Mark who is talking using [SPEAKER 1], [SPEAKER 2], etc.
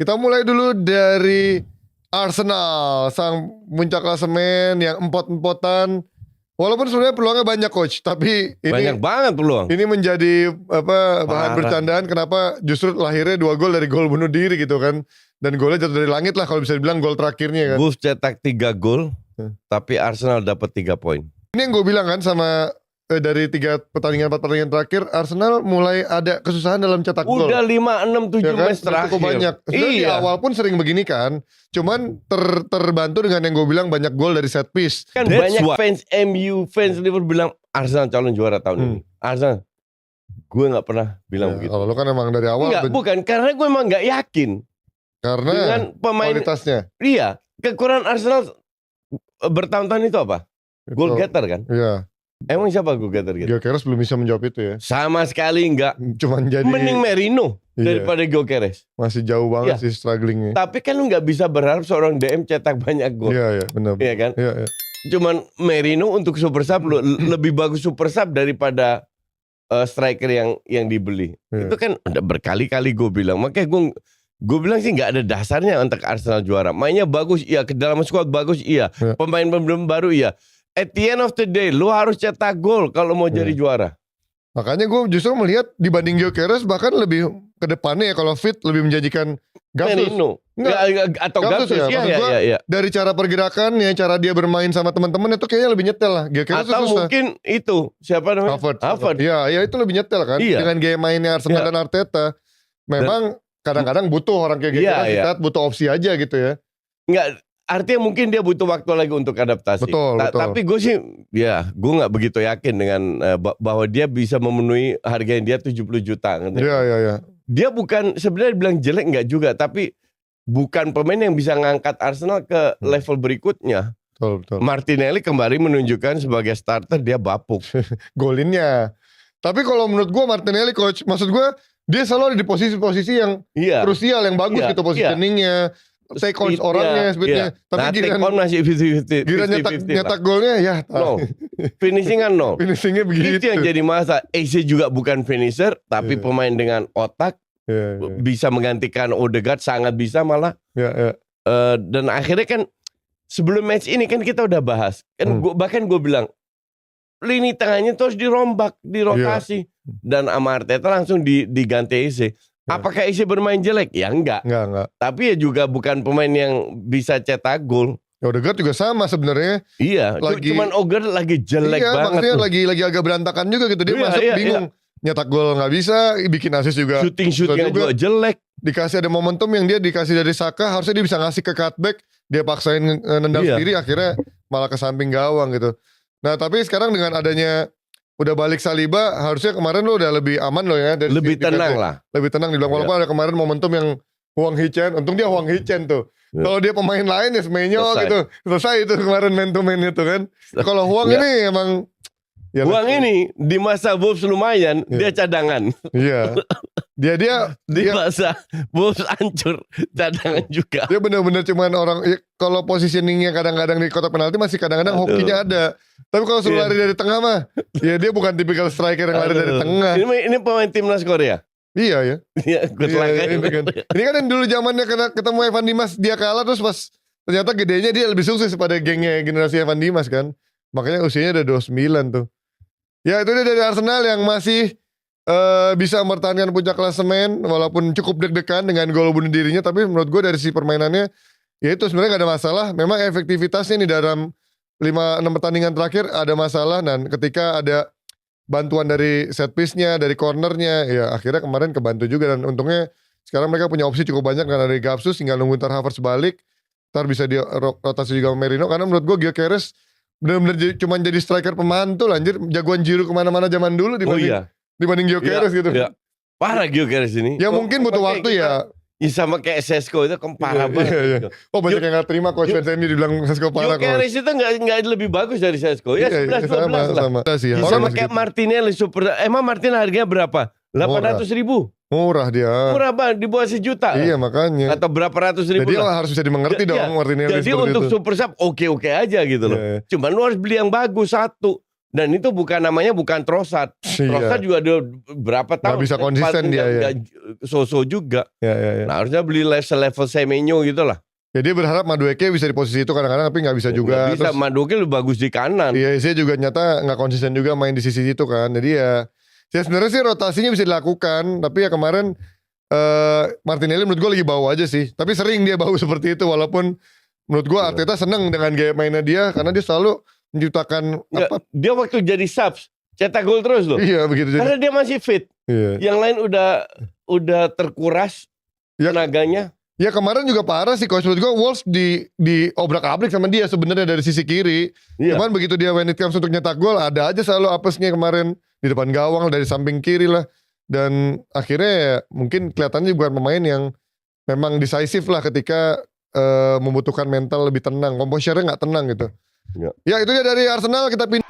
[SPEAKER 1] Kita mulai dulu dari Arsenal, sang puncak klasemen yang empot-empotan. Walaupun sebenarnya peluangnya banyak coach, tapi ini
[SPEAKER 2] Banyak banget peluang.
[SPEAKER 1] ini menjadi bahan
[SPEAKER 2] Parah.
[SPEAKER 1] bercandaan kenapa justru lahirnya 2 gol dari gol bunuh diri gitu kan. Dan golnya jatuh dari langit lah kalau bisa dibilang gol terakhirnya kan.
[SPEAKER 2] Wolves cetak 3 gol, tapi Arsenal dapat 3 poin.
[SPEAKER 1] Ini yang gue bilang kan sama dari 4 pertandingan terakhir, Arsenal mulai ada kesusahan dalam cetak gol.
[SPEAKER 2] Udah 5, 6, 7
[SPEAKER 1] Ya kan?
[SPEAKER 2] match terakhir.
[SPEAKER 1] Cukup banyak. Sebenarnya di
[SPEAKER 2] Iya.
[SPEAKER 1] awal pun sering begini kan. Cuman terbantu dengan yang gue bilang banyak gol dari set piece.
[SPEAKER 2] Kan
[SPEAKER 1] That's
[SPEAKER 2] banyak
[SPEAKER 1] why.
[SPEAKER 2] fans MU, fans Liverpool bilang Arsenal calon juara tahun ini. Arsenal. Gue gak pernah bilang begitu.
[SPEAKER 1] Kalau lu kan emang dari awal
[SPEAKER 2] Enggak, bukan. Karena gue emang gak yakin.
[SPEAKER 1] karena
[SPEAKER 2] Dengan pemain,
[SPEAKER 1] kualitasnya.
[SPEAKER 2] iya. Kekurangan Arsenal bertahun-tahun itu apa? Goal getter kan?
[SPEAKER 1] Iya.
[SPEAKER 2] Emang siapa goal getter gitu?
[SPEAKER 1] Gyökeres belum bisa menjawab itu ya.
[SPEAKER 2] Sama sekali enggak.
[SPEAKER 1] Cuman jadi
[SPEAKER 2] Mending Merino
[SPEAKER 1] Iya.
[SPEAKER 2] daripada Gyökeres.
[SPEAKER 1] masih jauh banget
[SPEAKER 2] Iya.
[SPEAKER 1] sih strugglingnya.
[SPEAKER 2] Tapi kan lu gak bisa berharap seorang DM cetak banyak gol.
[SPEAKER 1] Iya, benar.
[SPEAKER 2] Iya kan?
[SPEAKER 1] Iya.
[SPEAKER 2] Cuman Merino untuk super sub lebih bagus super sub daripada striker yang dibeli.
[SPEAKER 1] Iya.
[SPEAKER 2] Itu kan udah berkali-kali gue bilang. Makanya gue bilang sih nggak ada dasarnya untuk Arsenal juara. Mainnya bagus iya, ke dalam squad bagus iya,
[SPEAKER 1] Iya.
[SPEAKER 2] pemain-pemain baru iya. At the end of the day, lu harus cetak gol kalau mau jadi juara.
[SPEAKER 1] Makanya gue justru melihat dibanding Gyökeres bahkan lebih ke depannya ya kalau fit lebih menjanjikan Gapsus.
[SPEAKER 2] Merino.
[SPEAKER 1] Enggak.
[SPEAKER 2] Atau
[SPEAKER 1] Gapsus
[SPEAKER 2] Gapsus
[SPEAKER 1] ya,
[SPEAKER 2] ya,
[SPEAKER 1] maksud gua,
[SPEAKER 2] ya.
[SPEAKER 1] Dari cara pergerakannya, cara dia bermain sama teman-teman itu kayaknya lebih nyetel lah. Gyökeres
[SPEAKER 2] Atau
[SPEAKER 1] susah.
[SPEAKER 2] mungkin itu siapa namanya?
[SPEAKER 1] Harvard. Iya, itu lebih nyetel kan.
[SPEAKER 2] Iya.
[SPEAKER 1] Dengan gaya mainnya Arsenal
[SPEAKER 2] Iya.
[SPEAKER 1] dan Arteta. Memang kadang-kadang butuh orang kayak gitu
[SPEAKER 2] Iya,
[SPEAKER 1] kan.
[SPEAKER 2] iya.
[SPEAKER 1] Kita butuh opsi aja gitu ya.
[SPEAKER 2] Enggak, artinya mungkin dia butuh waktu lagi untuk adaptasi.
[SPEAKER 1] Betul.
[SPEAKER 2] Tapi gue sih, ya gue nggak begitu yakin dengan bahwa dia bisa memenuhi harganya dia 70 juta.
[SPEAKER 1] Iya.
[SPEAKER 2] Dia bukan sebenarnya bilang jelek nggak juga, tapi bukan pemain yang bisa ngangkat Arsenal ke level berikutnya.
[SPEAKER 1] Betul.
[SPEAKER 2] Martinelli kembali menunjukkan sebagai starter dia bapuk.
[SPEAKER 1] Golinnya. Tapi kalau menurut gue Martinelli coach, maksud gue dia selalu ada di posisi-posisi yang
[SPEAKER 2] Iya.
[SPEAKER 1] krusial, yang bagus
[SPEAKER 2] Iya,
[SPEAKER 1] gitu positioningnya, take on
[SPEAKER 2] Speed-nya,
[SPEAKER 1] orangnya, speednya.
[SPEAKER 2] iya.
[SPEAKER 1] Tapi
[SPEAKER 2] Nah, take
[SPEAKER 1] giliran
[SPEAKER 2] on masih 50-50.
[SPEAKER 1] giliran nyetak golnya ya
[SPEAKER 2] No. Finishing kan no.
[SPEAKER 1] finishingnya begitu.
[SPEAKER 2] Itu yang jadi masalah. Eze juga bukan finisher, tapi
[SPEAKER 1] Iya.
[SPEAKER 2] pemain dengan otak.
[SPEAKER 1] Iya.
[SPEAKER 2] Bisa menggantikan Odegaard, sangat bisa malah.
[SPEAKER 1] Iya.
[SPEAKER 2] Dan akhirnya kan sebelum match ini kan kita udah bahas kan bahkan gue bilang lini tengahnya terus dirombak, dirotasi dan sama Arteta langsung diganti Eze. Apakah Eze bermain jelek? Ya enggak. Tapi ya juga bukan pemain yang bisa cetak gol.
[SPEAKER 1] Ya Odegaard juga sama sebenarnya.
[SPEAKER 2] Iya, cuman Odegaard lagi jelek banget.
[SPEAKER 1] Maksudnya lagi agak berantakan juga gitu. Dia masuk bingung. Nyetak gol nggak bisa, bikin assist juga.
[SPEAKER 2] Shooting-shootnya juga jelek.
[SPEAKER 1] Dikasih ada momentum yang dia dikasih dari Saka, harusnya dia bisa ngasih ke cutback, dia paksain nendang sendiri, akhirnya malah ke samping gawang gitu. Nah tapi sekarang dengan adanya udah balik Saliba, harusnya kemarin lo udah lebih aman lo ya. Dari
[SPEAKER 2] lebih tenang lah.
[SPEAKER 1] Lebih tenang dibilang, walaupun ada kemarin momentum yang Hwang Hee-chan, untung dia Hwang Hee-chan tuh. Kalau dia pemain lain ya Semenyo gitu, selesai itu kemarin man to man itu kan. Kalau Hwang ini emang ya,
[SPEAKER 2] Hwang ini di masa Wolves lumayan, dia cadangan.
[SPEAKER 1] Iya. Dia
[SPEAKER 2] di masa Wolves hancur, cadangan juga.
[SPEAKER 1] Dia benar-benar cuman orang ya, kalau positioningnya kadang-kadang di kotak penalti masih kadang-kadang hokinya ada. Tapi kalau suruh lari dari tengah mah, ya dia bukan tipikal striker yang lari dari tengah.
[SPEAKER 2] Ini pemain timnas Korea.
[SPEAKER 1] Iya ya.
[SPEAKER 2] Iya,
[SPEAKER 1] ini kan yang dulu zamannya ketemu Evan Dimas dia kalah terus pas ternyata gedenya dia lebih sukses pada gengnya generasi Evan Dimas kan. Makanya usianya udah 29 tuh. Ya itu dia dari Arsenal yang masih bisa mempertahankan puncak klasemen walaupun cukup deg-degan dengan gol bunuh dirinya, tapi menurut gue dari si permainannya ya itu sebenarnya gak ada masalah. Memang efektivitasnya nih dalam 5-6 pertandingan terakhir ada masalah, dan ketika ada bantuan dari set piece-nya, dari cornernya, ya akhirnya kemarin kebantu juga, dan untungnya sekarang mereka punya opsi cukup banyak karena dari Gapsus tinggal nunggu ntar Havertz balik, ntar bisa di rotasi juga sama Merino, karena menurut gue Gyökeres bener-bener cuma jadi striker pemantul anjir, jagoan Giroud kemana-mana zaman dulu dibanding Gyökeres gitu.
[SPEAKER 2] Iya. Parah Gyökeres ini.
[SPEAKER 1] Ya mungkin butuh waktu ya.
[SPEAKER 2] Ya sama kayak Sesko itu parah banget.
[SPEAKER 1] Oh banyak yang gak terima coach fans MU dibilang Sesko parah coach.
[SPEAKER 2] Gyökeres itu gak lebih bagus dari Sesko. Ya 11-12 lah. Sama kayak Martinelli super. Emang Martinelli harganya berapa? 800.000.
[SPEAKER 1] Murah dia.
[SPEAKER 2] Murah banget, di bawah 1 juta.
[SPEAKER 1] Iya makanya.
[SPEAKER 2] Atau berapa ratus ribu.
[SPEAKER 1] Jadi harus bisa dimengerti dong Martinelli.
[SPEAKER 2] Jadi untuk super sub oke-oke aja gitu loh. Cuman lu harus beli yang bagus satu. Dan itu namanya bukan Trossard. Trossard
[SPEAKER 1] Iya.
[SPEAKER 2] juga ada berapa tahun.
[SPEAKER 1] Gak bisa konsisten dia ya.
[SPEAKER 2] So-so juga.
[SPEAKER 1] Ya.
[SPEAKER 2] Nah, harusnya beli level Semenyo gitu lah.
[SPEAKER 1] Ya dia berharap Madueke bisa di posisi itu kadang-kadang tapi gak bisa juga.
[SPEAKER 2] Nggak bisa, Madueke lebih bagus di kanan.
[SPEAKER 1] Iya, saya juga nyata gak konsisten juga main di sisi itu kan. Jadi ya sebenarnya sih rotasinya bisa dilakukan. Tapi ya kemarin Martinelli menurut gue lagi bau aja sih. Tapi sering dia bau seperti itu. Walaupun menurut gue Arteta seneng dengan gaya mainnya dia. Karena dia selalu menciptakan apa.
[SPEAKER 2] Dia waktu jadi subs cetak gol terus loh.
[SPEAKER 1] Iya begitu.
[SPEAKER 2] Karena dia masih fit.
[SPEAKER 1] Iya.
[SPEAKER 2] Yang lain udah terkuras tenaganya.
[SPEAKER 1] Ya kemarin juga parah sih coach, menurut gue Wolves di obrak-abrik sama dia sebenarnya dari sisi kiri.
[SPEAKER 2] Iya.
[SPEAKER 1] Cuman begitu dia when it comes untuk nyetak gol ada aja selalu apesnya kemarin di depan gawang dari samping kiri lah. Dan akhirnya ya, mungkin kelihatannya bukan pemain yang memang decisive lah ketika membutuhkan mental lebih tenang. Komposernya gak tenang gitu. Ya itu dia dari Arsenal, kita pindah